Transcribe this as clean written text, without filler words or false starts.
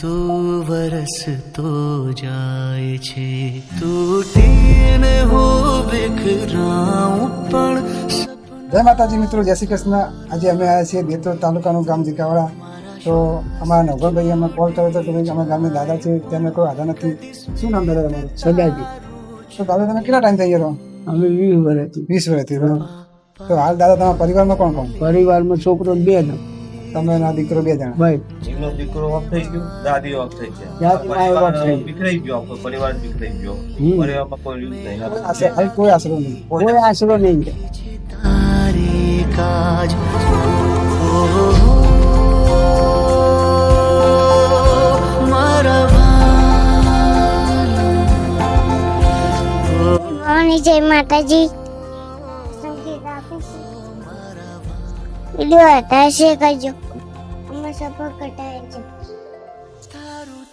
તું વરસતો જાય છે તૂટીને હું વિખરાઉં પણ જય માતાજી મિત્રો, જય શ્રી કૃષ્ણ. આજે અમે આવ્યા છીએ બેતોડ તાલુકાનું ગામ જીકાવાડા. તો અમારા નવગણભાઈ અમને કોલ કર્યો હતો કે ભાઈ અમારા ગામના દાદા છે, તેમને કોઈ આધાર નથી. શું નામ દાદા તમારું? સદાજી. તો દાદા તમે કેટલા ટાઈમ થઈ ગયો? અમે 20 વર્ષથી. 20 વર્ષથી. તો હાલ દાદા તમારા પરિવારમાં કોણ કોણ? પરિવારમાં છોકરો 2 જણ. તમે ના દીકરો 2 જણા. ભાઈ એમનો દીકરો ઓફ થઈ ગયો, દાદી ઓફ થઈ ગયા, દાદી ઓફ થઈ ગઈ. વિખરાઈ ગયો, આખો પરિવાર વિખરાઈ ગયો. પરિવારમાં કોઈ યુઝ નહીં. હાલ કોઈ આશરો નહીં. કોઈ આશરો નહીં. તારી કાજ મારા ભવાની જય માતાજી. સંગીત આપીશું વિડીયો હટાશે કરજો, અમે સફળ કટાય છે. તારું